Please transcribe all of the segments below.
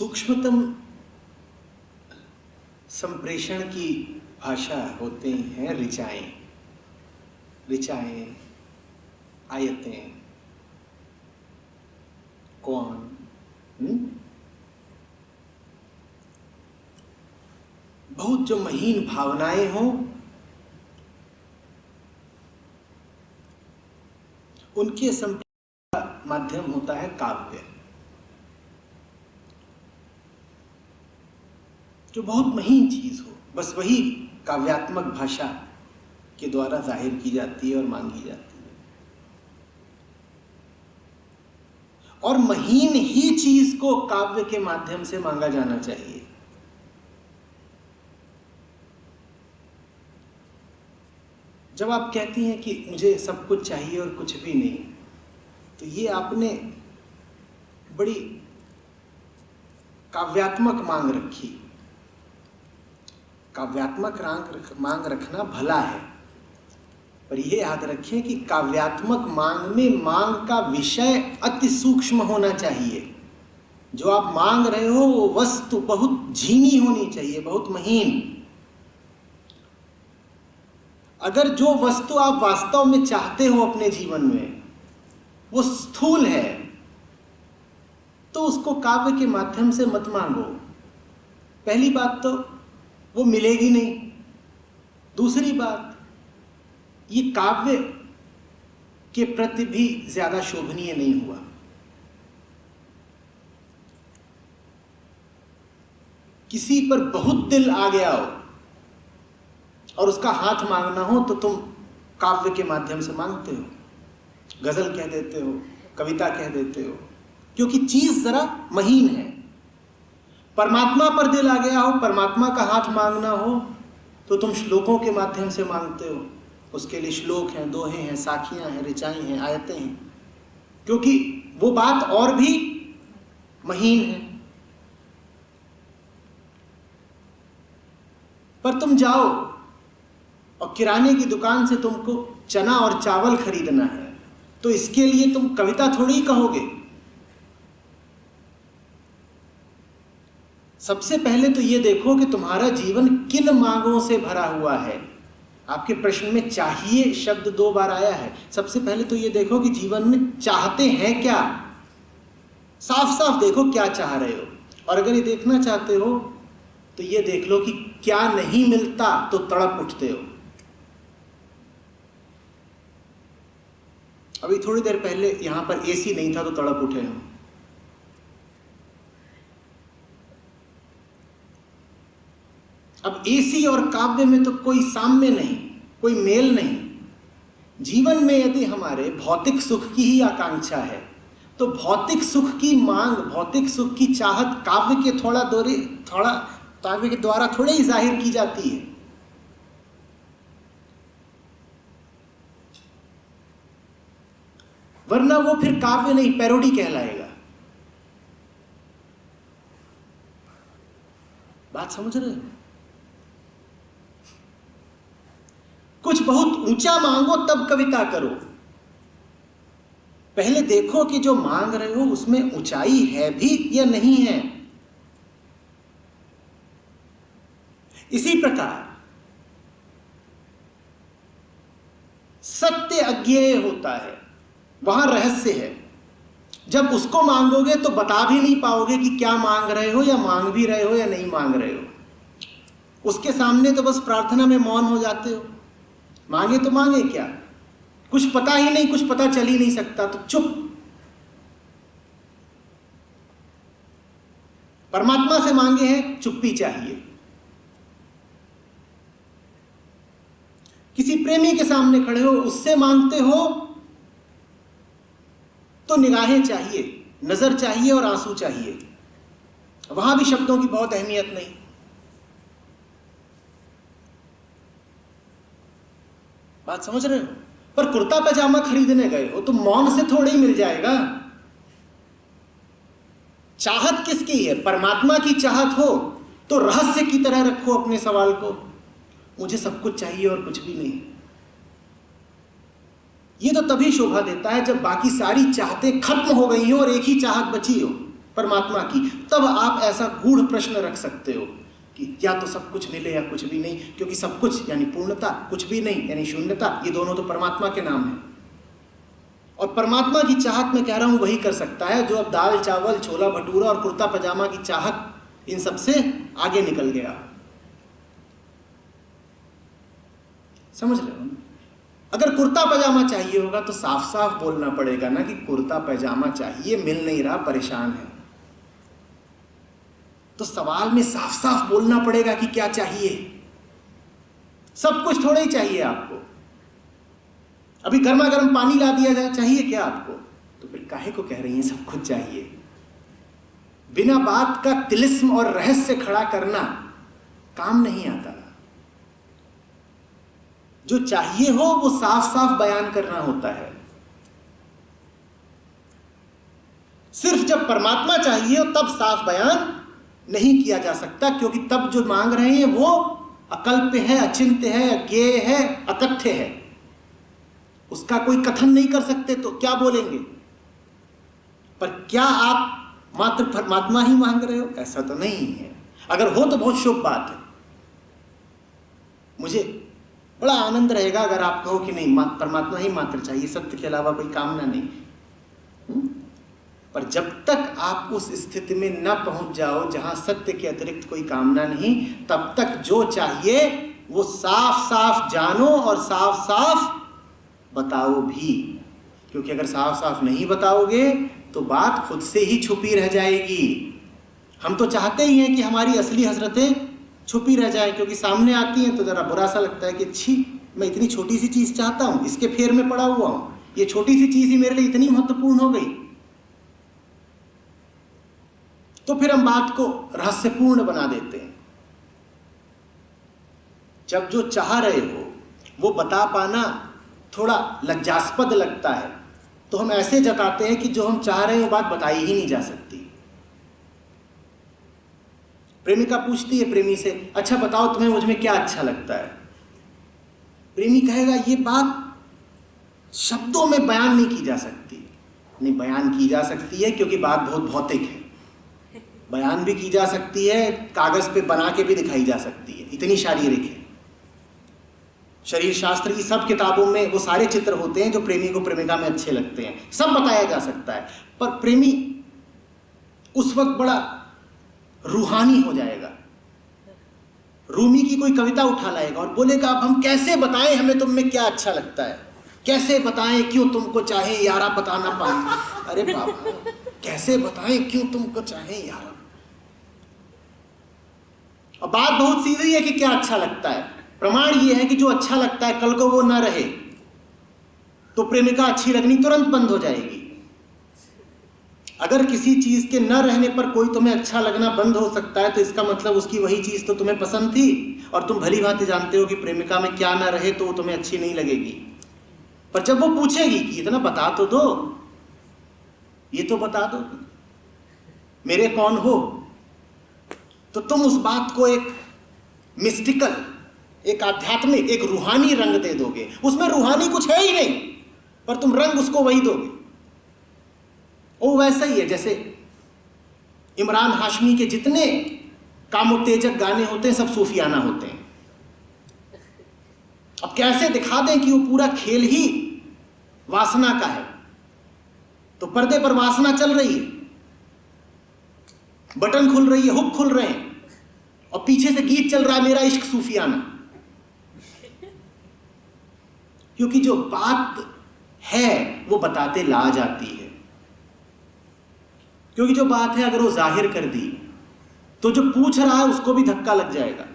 सूक्ष्मतम संप्रेषण की भाषा होते हैं ऋचाएं, आयतें, कौन बहुत जो महीन भावनाएं हों उनके संप्रेषण का माध्यम होता है काव्य, जो बहुत महीन चीज हो, बस वही काव्यात्मक भाषा के द्वारा जाहिर की जाती है और मांगी जाती है। और महीन ही चीज को काव्य के माध्यम से मांगा जाना चाहिए। जब आप कहती हैं कि मुझे सब कुछ चाहिए और कुछ भी नहीं, तो ये आपने बड़ी काव्यात्मक मांग रखी। काव्यात्मक मांग रखना भला है, पर यह याद रखें कि काव्यात्मक मांग में मांग का विषय अति सूक्ष्म होना चाहिए। जो आप मांग रहे हो वो वस्तु बहुत झीनी होनी चाहिए, बहुत महीन। अगर जो वस्तु आप वास्तव में चाहते हो अपने जीवन में वो स्थूल है, तो उसको काव्य के माध्यम से मत मांगो। पहली बात तो वो मिलेगी नहीं। दूसरी बात, ये काव्य के प्रति भी ज्यादा शोभनीय नहीं हुआ। किसी पर बहुत दिल आ गया हो और उसका हाथ मांगना हो तो तुम काव्य के माध्यम से मांगते हो, गजल कह देते हो, कविता कह देते हो, क्योंकि चीज जरा महीन है। परमात्मा पर दिल आ गया हो, परमात्मा का हाथ मांगना हो तो तुम श्लोकों के माध्यम से मांगते हो। उसके लिए श्लोक हैं, दोहे हैं, साखियां हैं, ऋचाएं हैं, आयतें हैं, क्योंकि वो बात और भी महीन है। पर तुम जाओ और किराने की दुकान से तुमको चना और चावल खरीदना है, तो इसके लिए तुम कविता थोड़ी ही कहोगे। सबसे पहले तो ये देखो कि तुम्हारा जीवन किन मांगों से भरा हुआ है। आपके प्रश्न में चाहिए शब्द 2 बार आया है। सबसे पहले तो ये देखो कि जीवन में चाहते हैं क्या। साफ साफ देखो क्या चाह रहे हो। और अगर ये देखना चाहते हो तो ये देख लो कि क्या नहीं मिलता तो तड़प उठते हो। अभी थोड़ी देर पहले यहां पर एसी नहीं था तो तड़प उठे हम। अब एसी और काव्य में तो कोई साम्य नहीं, कोई मेल नहीं। जीवन में यदि हमारे भौतिक सुख की ही आकांक्षा है तो भौतिक सुख की मांग, भौतिक सुख की चाहत काव्य के काव्य के द्वारा थोड़े ही जाहिर की जाती है। वरना वो फिर काव्य नहीं, पैरोडी कहलाएगा। बात समझ रहे हो? कुछ बहुत ऊंचा मांगो तब कविता करो। पहले देखो कि जो मांग रहे हो उसमें ऊंचाई है भी या नहीं है। इसी प्रकार सत्य अज्ञेय होता है, वहां रहस्य है। जब उसको मांगोगे तो बता भी नहीं पाओगे कि क्या मांग रहे हो, या मांग भी रहे हो या नहीं मांग रहे हो। उसके सामने तो बस प्रार्थना में मौन हो जाते हो। मांगे तो मांगे क्या, कुछ पता ही नहीं, कुछ पता चल ही नहीं सकता तो चुप। परमात्मा से मांगे हैं, चुप्पी चाहिए। किसी प्रेमी के सामने खड़े हो, उससे मांगते हो तो निगाहें चाहिए, नजर चाहिए और आंसू चाहिए। वहां भी शब्दों की बहुत अहमियत नहीं। बात समझ रहे हो? पर कुर्ता पैजामा खरीदने गए हो तो मौन से थोड़े ही मिल जाएगा। चाहत किसकी है? परमात्मा की चाहत हो तो रहस्य की तरह रखो अपने सवाल को। मुझे सब कुछ चाहिए और कुछ भी नहीं। ये तो तभी शोभा देता है जब बाकी सारी चाहतें खत्म हो गई हो और एक ही चाहत बची हो। परमात्मा की, तब आप ऐसा गूढ़ प्रश्न रख सकते हो कि या तो सब कुछ मिले या कुछ भी नहीं, क्योंकि सब कुछ यानी पूर्णता, कुछ भी नहीं यानी शून्यता, ये दोनों तो परमात्मा के नाम हैं। और परमात्मा की चाहत मैं कह रहा हूं वही कर सकता है जो अब दाल चावल छोला भटूरा और कुर्ता पजामा की चाहत इन सबसे आगे निकल गया। समझ रहे हो? अगर कुर्ता पजामा चाहिए होगा तो साफ साफ बोलना पड़ेगा ना कि कुर्ता पजामा चाहिए, मिल नहीं रहा, परेशान है। तो सवाल में साफ साफ बोलना पड़ेगा कि क्या चाहिए। सब कुछ थोड़ा ही चाहिए आपको। अभी गर्मा गर्म पानी ला दिया जाए, चाहिए क्या आपको? तो फिर काहे को कह रही हैं सब कुछ चाहिए? बिना बात का तिलिस्म और रहस्य खड़ा करना काम नहीं आता। जो चाहिए हो वो साफ साफ बयान करना होता है। सिर्फ जब परमात्मा चाहिए हो तब साफ बयान नहीं किया जा सकता, क्योंकि तब जो मांग रहे हैं वो अकल्प्य है, अचिंत्य है, अज्ञेय है, अकथ्य है। उसका कोई कथन नहीं कर सकते तो क्या बोलेंगे? पर क्या आप मात्र परमात्मा ही मांग रहे हो? ऐसा तो नहीं है। अगर हो तो बहुत शुभ बात है। मुझे बड़ा आनंद रहेगा अगर आप कहो कि नहीं, परमात्मा ही मात्र चाहिए, सत्य के अलावा कोई कामना नहीं। पर जब तक आप उस स्थिति में न पहुंच जाओ जहां सत्य के अतिरिक्त कोई कामना नहीं, तब तक जो चाहिए वो साफ साफ जानो और साफ साफ बताओ भी। क्योंकि अगर साफ साफ नहीं बताओगे तो बात खुद से ही छुपी रह जाएगी। हम तो चाहते ही हैं कि हमारी असली हसरतें छुपी रह जाए, क्योंकि सामने आती हैं तो ज़रा बुरा सा लगता है कि छी, मैं इतनी छोटी सी चीज़ चाहता हूँ, इसके फेर में पड़ा हुआ हूँ, ये छोटी सी चीज़ ही मेरे लिए इतनी महत्वपूर्ण हो गई। तो फिर हम बात को रहस्यपूर्ण बना देते हैं। जब जो चाह रहे हो वो बता पाना थोड़ा लज्जास्पद लगता है, तो हम ऐसे जताते हैं कि जो हम चाह रहे हैं वो बात बताई ही नहीं जा सकती। प्रेमिका पूछती है प्रेमी से, अच्छा बताओ तुम्हें मुझ में क्या अच्छा लगता है? प्रेमी कहेगा ये बात शब्दों में बयान नहीं की जा सकती। नहीं, बयान की जा सकती है क्योंकि बात बहुत भौतिक है। बयान भी की जा सकती है, कागज पे बना के भी दिखाई जा सकती है, इतनी शारीरिक है। शरीर शास्त्र की सब किताबों में वो सारे चित्र होते हैं जो प्रेमी को प्रेमिका में अच्छे लगते हैं, सब बताया जा सकता है। पर प्रेमी उस वक्त बड़ा रूहानी हो जाएगा। रूमी की कोई कविता उठा लाएगा और बोलेगा अब हम कैसे बताएं हमें तुम में क्या अच्छा लगता है, कैसे बताएं क्यों तुमको चाहे यारा बता ना पाए। अरे बाबा, कैसे बताएं क्यों तुमको चाहे यारा? और बात बहुत सीधी है कि क्या अच्छा लगता है। प्रमाण ये है कि जो अच्छा लगता है कल को वो ना रहे तो प्रेमिका अच्छी लगनी तुरंत बंद हो जाएगी। अगर किसी चीज के न रहने पर कोई तुम्हें अच्छा लगना बंद हो सकता है तो इसका मतलब उसकी वही चीज तो तुम्हें पसंद थी, और तुम भली भांति जानते हो कि प्रेमिका में क्या ना रहे तो वो तुम्हें अच्छी नहीं लगेगी। पर जब वो पूछेगी कि इतना बता तो दो, ये तो बता दो मेरे कौन हो, तो तुम उस बात को एक मिस्टिकल, एक आध्यात्मिक, एक रूहानी रंग दे दोगे। उसमें रूहानी कुछ है ही नहीं, पर तुम रंग उसको वही दोगे। वो वैसा ही है जैसे इमरान हाशमी के जितने कामोत्तेजक गाने होते हैं सब सूफियाना होते हैं। अब कैसे दिखा दें कि वो पूरा खेल ही वासना का है, तो पर्दे पर वासना चल रही है, बटन खुल रही है, हुक खुल रहे हैं, और पीछे से गीत चल रहा है मेरा इश्क सूफियाना। क्योंकि जो बात है वो बताते ला जाती है। क्योंकि जो बात है अगर वो जाहिर कर दी तो जो पूछ रहा है उसको भी धक्का लग जाएगा।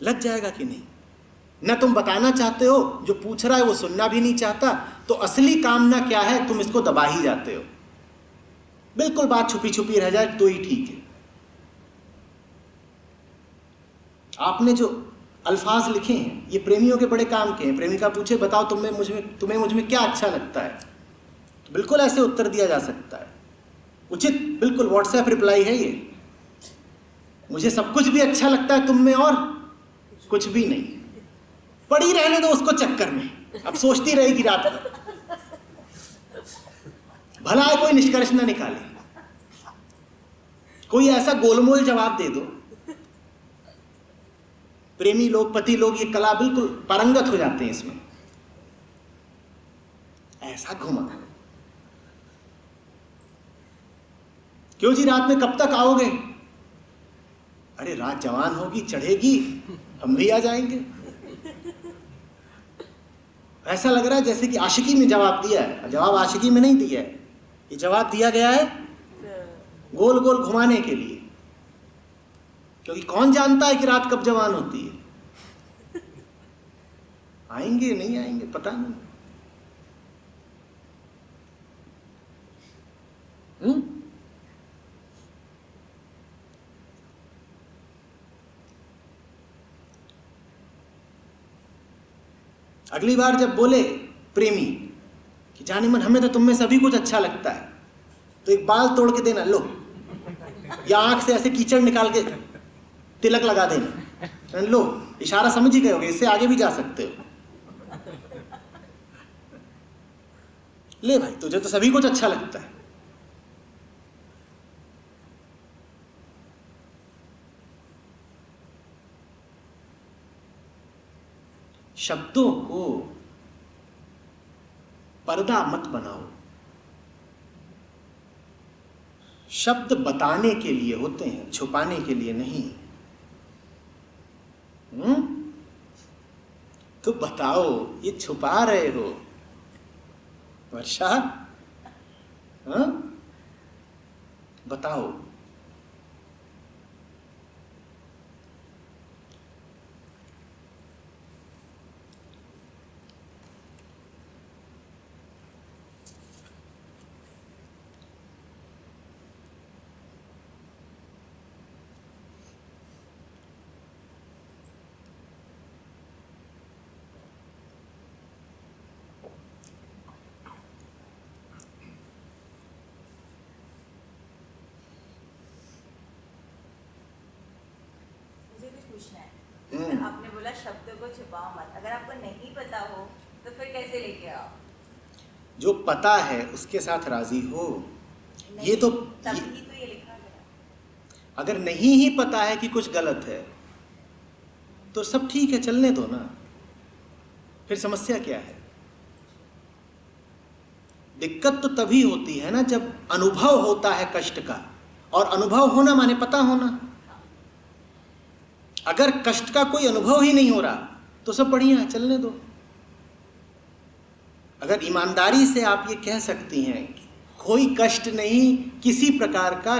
लग जाएगा कि नहीं? न तुम बताना चाहते हो, जो पूछ रहा है वो सुनना भी नहीं चाहता, तो असली कामना क्या है तुम इसको दबा ही जाते हो। बिल्कुल बात छुपी छुपी रह जाए तो ही ठीक है। आपने जो अल्फाज लिखे हैं ये प्रेमियों के बड़े काम के हैं। प्रेमिका पूछे बताओ तुम्हें मुझ में क्या अच्छा लगता है, तो बिल्कुल ऐसे उत्तर दिया जा सकता है, उचित, बिल्कुल व्हाट्सएप रिप्लाई है ये। मुझे सब कुछ भी अच्छा लगता है तुम में और कुछ भी नहीं। पड़ी रहने दो उसको चक्कर में, अब सोचती रहेगी रात भर। भला है कोई निष्कर्ष ना निकाले, कोई ऐसा गोलमोल जवाब दे दो। प्रेमी लोग, पति लोग, ये कला बिल्कुल पारंगत हो जाते हैं इसमें। ऐसा घुमा, क्यों जी रात में कब तक आओगे? अरे रात जवान होगी, चढ़ेगी, हम भी आ जाएंगे। ऐसा लग रहा है जैसे कि आशिकी में जवाब दिया है। जवाब आशिकी में नहीं दिया है, ये जवाब दिया गया है गोल गोल घुमाने के लिए, क्योंकि कौन जानता है कि रात कब जवान होती है। आएंगे नहीं आएंगे पता नहीं। अगली बार जब बोले प्रेमी कि जाने मन हमें तो तुम में सभी कुछ अच्छा लगता है, तो एक बाल तोड़ के देना लो, या आंख से ऐसे कीचड़ निकाल के तिलक लगा देना, लो इशारा समझ ही गए होगे, इससे आगे भी जा सकते हो। ले भाई तुझे तो सभी कुछ अच्छा लगता है। शब्दों को पर्दा मत बनाओ। शब्द बताने के लिए होते हैं, छुपाने के लिए नहीं। तो बताओ, ये छुपा रहे हो वर्षा? बताओ। आपने बोला शब्दों को छुपाओ मत, अगर आपको नहीं पता हो तो फिर कैसे लेके आओ? जो पता है उसके साथ राजी हो। ये तो तभी तो ये लिखा गया। अगर नहीं ही पता है कि कुछ गलत है तो सब ठीक है, चलने दो ना, फिर समस्या क्या है? दिक्कत तो तभी होती है ना जब अनुभव होता है कष्ट का, और अनुभव होना माने पता होना। अगर कष्ट का कोई अनुभव ही नहीं हो रहा तो सब बढ़िया है, चलने दो। अगर ईमानदारी से आप ये कह सकती हैं कोई कष्ट नहीं, किसी प्रकार का,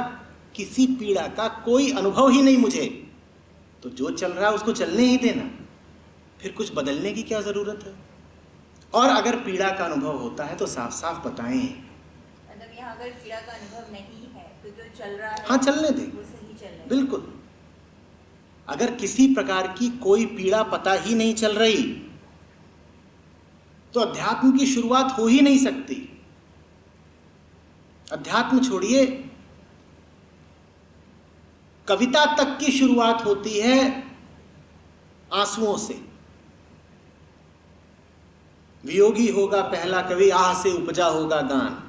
किसी पीड़ा का कोई अनुभव ही नहीं मुझे, तो जो चल रहा है उसको चलने ही देना, फिर कुछ बदलने की क्या ज़रूरत है? और अगर पीड़ा का अनुभव होता है तो साफ साफ बताएं। मतलब यहाँ अगर पीड़ा का अनुभव नहीं है तो जो चल रहा है हाँ चलने दें, वो सही चलने। बिल्कुल। अगर किसी प्रकार की कोई पीड़ा पता ही नहीं चल रही तो अध्यात्म की शुरुआत हो ही नहीं सकती। अध्यात्म छोड़िए, कविता तक की शुरुआत होती है आंसुओं से। वियोगी होगा पहला कवि, आह से उपजा होगा गान।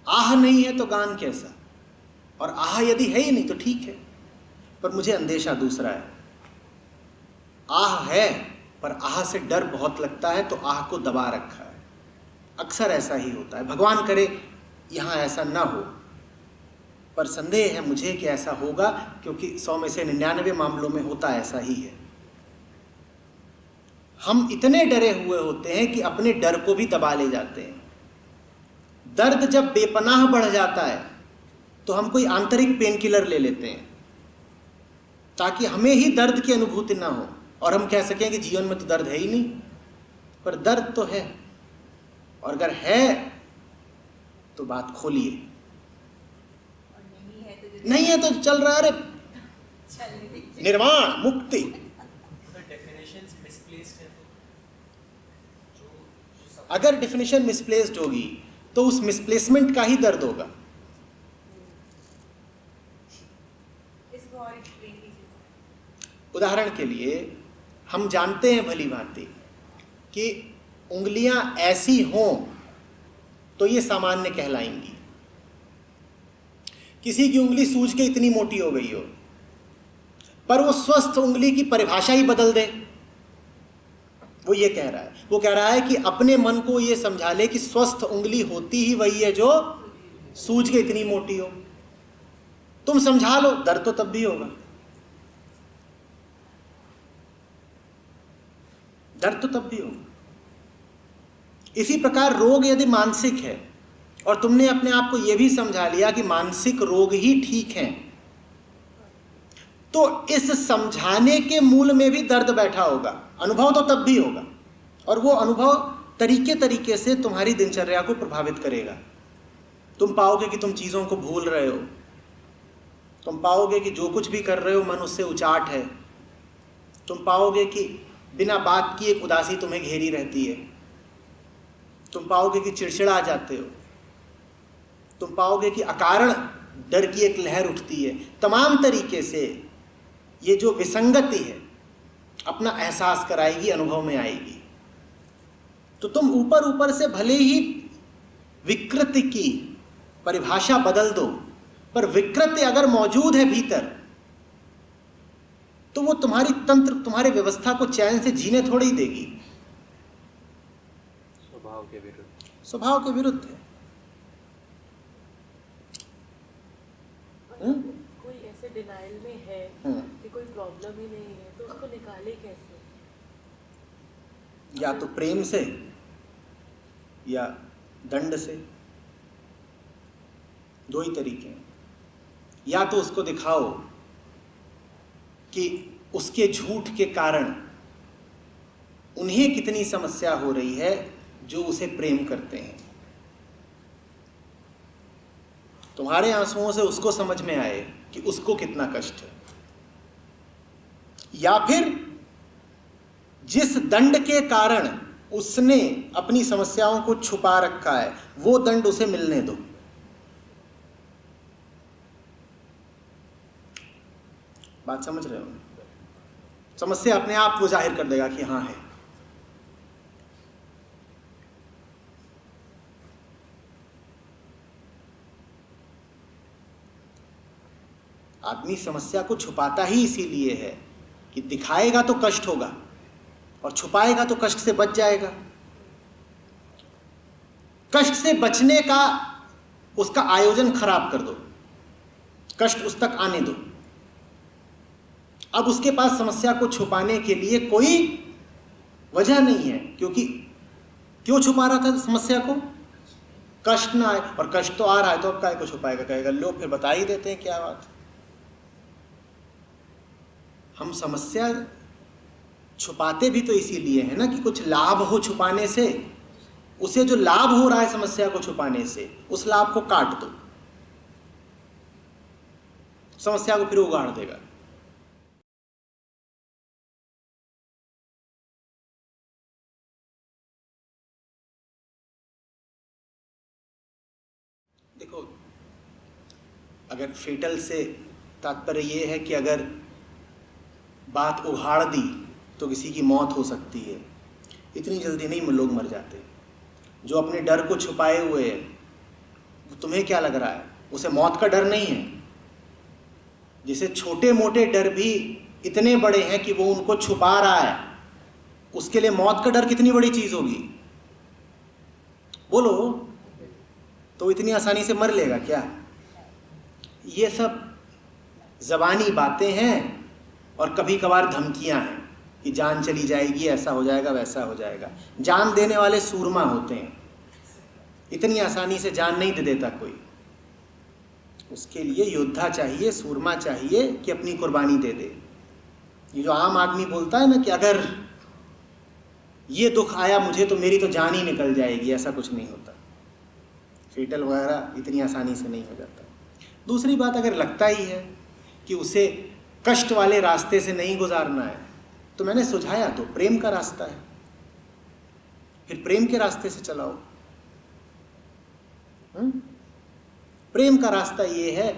आह नहीं है तो गान कैसा? और आह यदि है ही नहीं तो ठीक है, पर मुझे अंदेशा दूसरा है। आह है पर आह से डर बहुत लगता है तो आह को दबा रखा है। अक्सर ऐसा ही होता है। भगवान करे यहाँ ऐसा ना हो, पर संदेह है मुझे कि ऐसा होगा, क्योंकि 100 में से 99 मामलों में होता ऐसा ही है। हम इतने डरे हुए होते हैं कि अपने डर को भी दबा ले जाते हैं। दर्द जब बेपनाह बढ़ जाता है तो हम कोई आंतरिक पेन किलर ले लेते हैं ताकि हमें ही दर्द की अनुभूति ना हो और हम कह सकें कि जीवन में तो दर्द है ही नहीं, पर दर्द तो है। और अगर है तो बात खोलिए, नहीं है तो चल रहा है, अरे निर्वाण मुक्ति। अगर डेफिनेशन मिसप्लेस्ड होगी तो उस मिसप्लेसमेंट का ही दर्द होगा। इसको और एक्सप्लेन कीजिए। उदाहरण के लिए हम जानते हैं भली भांति कि उंगलियां ऐसी हों तो ये सामान्य कहलाएंगी। किसी की उंगली सूज के इतनी मोटी हो गई हो, पर वो स्वस्थ उंगली की परिभाषा ही बदल दे, वो ये कह रहा है, वो कह रहा है कि अपने मन को ये समझा ले कि स्वस्थ उंगली होती ही वही है जो सूज के इतनी मोटी हो। तुम समझा लो, दर्द तो तब भी होगा, दर्द तो तब भी होगा। इसी प्रकार रोग यदि मानसिक है और तुमने अपने आप को यह भी समझा लिया कि मानसिक रोग ही ठीक है, तो इस समझाने के मूल में भी दर्द बैठा होगा। अनुभव तो तब भी होगा, और वो अनुभव तरीके से तुम्हारी दिनचर्या को प्रभावित करेगा। तुम पाओगे कि तुम चीज़ों को भूल रहे हो, तुम पाओगे कि जो कुछ भी कर रहे हो मन उससे उचाट है, तुम पाओगे कि बिना बात की एक उदासी तुम्हें घेरी रहती है, तुम पाओगे कि चिड़चिड़ा जाते हो, तुम पाओगे कि अकारण डर की एक लहर उठती है। तमाम तरीके से ये जो विसंगति है अपना एहसास कराएगी, अनुभव में आएगी। तो तुम ऊपर से भले ही विकृति की परिभाषा बदल दो, पर विकृति अगर मौजूद है भीतर तो वो तुम्हारी तंत्र, तुम्हारी व्यवस्था को चैन से जीने थोड़ी ही देगी। स्वभाव के विरुद्ध है। कोई ऐसे डिनाइल में है कि कोई प्रॉब्लम ही नहीं है, तो उसको निकाले कैसे? या तो प्रेम से या दंड से, दो ही तरीके हैं। या तो उसको दिखाओ कि उसके झूठ के कारण उन्हें कितनी समस्या हो रही है जो उसे प्रेम करते हैं। तुम्हारे आंसुओं से उसको समझ में आए कि उसको कितना कष्ट है। या फिर जिस दंड के कारण उसने अपनी समस्याओं को छुपा रखा है वो दंड उसे मिलने दो। बात समझ रहे हो? समस्या अपने आप वो जाहिर कर देगा कि हाँ है। आदमी समस्या को छुपाता ही इसीलिए है कि दिखाएगा तो कष्ट होगा और छुपाएगा तो कष्ट से बच जाएगा। कष्ट से बचने का उसका आयोजन खराब कर दो, कष्ट उस तक आने दो। अब उसके पास समस्या को छुपाने के लिए कोई वजह नहीं है, क्योंकि क्यों छुपा रहा था समस्या को? कष्ट ना आए, और कष्ट तो आ रहा है तो अब काय को छुपाएगा? कहेगा लो फिर बता ही देते हैं क्या बात। हम समस्या छुपाते भी तो इसीलिए है ना कि कुछ लाभ हो छुपाने से। उसे जो लाभ हो रहा है समस्या को छुपाने से, उस लाभ को काट दो, समस्या को फिर उगाड़ देगा। देखो, अगर फेटल से तात्पर्य ये है कि अगर बात उघाड़ दी तो किसी की मौत हो सकती है, इतनी जल्दी नहीं लोग मर जाते। जो अपने डर को छुपाए हुए है, तुम्हें क्या लग रहा है उसे मौत का डर नहीं है? जिसे छोटे मोटे डर भी इतने बड़े हैं कि वो उनको छुपा रहा है, उसके लिए मौत का डर कितनी बड़ी चीज होगी? बोलो, तो इतनी आसानी से मर लेगा क्या? ये सब ज़बानी बातें हैं और कभी कभार धमकियां हैं कि जान चली जाएगी, ऐसा हो जाएगा, वैसा हो जाएगा। जान देने वाले सूरमा होते हैं, इतनी आसानी से जान नहीं दे देता कोई। उसके लिए योद्धा चाहिए, सूरमा चाहिए कि अपनी कुर्बानी दे दे। ये जो आम आदमी बोलता है ना कि अगर ये दुख आया मुझे तो मेरी तो जान ही निकल जाएगी, ऐसा कुछ नहीं होता। फेटल वगैरह इतनी आसानी से नहीं हो जाता। दूसरी बात, अगर लगता ही है कि उसे कष्ट वाले रास्ते से नहीं गुजारना है, तो मैंने सुझाया तो प्रेम का रास्ता है, फिर प्रेम के रास्ते से चलाओ। प्रेम का रास्ता ये है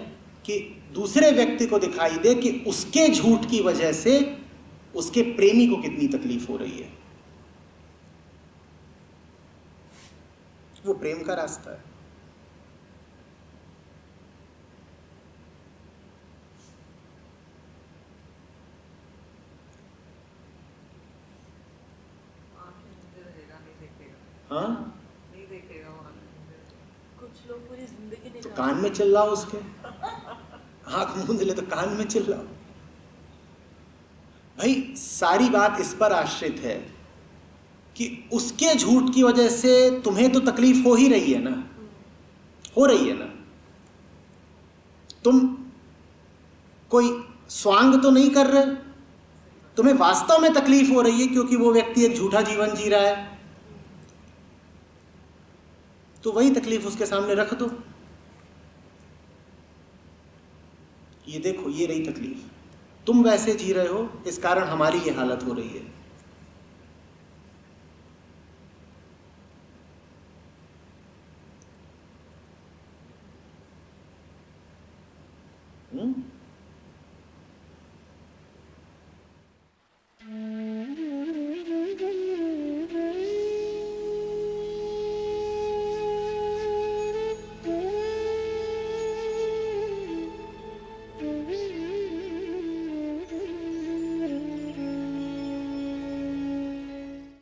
कि दूसरे व्यक्ति को दिखाई दे कि उसके झूठ की वजह से उसके प्रेमी को कितनी तकलीफ हो रही है। वो प्रेम का रास्ता है। हाँ, नहीं देखेगा वहाँ पे। कुछ लोग पूरी जिंदगी तो निकाल कान में चिल्लाओ उसके, आंख मूंद ले तो कान में चिल्लाओ। भाई सारी बात इस पर आश्रित है कि उसके झूठ की वजह से तुम्हें तो तकलीफ हो ही रही है ना, हो रही है ना। तुम कोई स्वांग तो नहीं कर रहे, तुम्हें वास्तव में तकलीफ हो रही है क्योंकि वो व्यक्ति एक झूठा जीवन जी रहा है। तो वही तकलीफ उसके सामने रख दो, ये देखो ये रही तकलीफ, तुम वैसे जी रहे हो, इस कारण हमारी ये हालत हो रही है।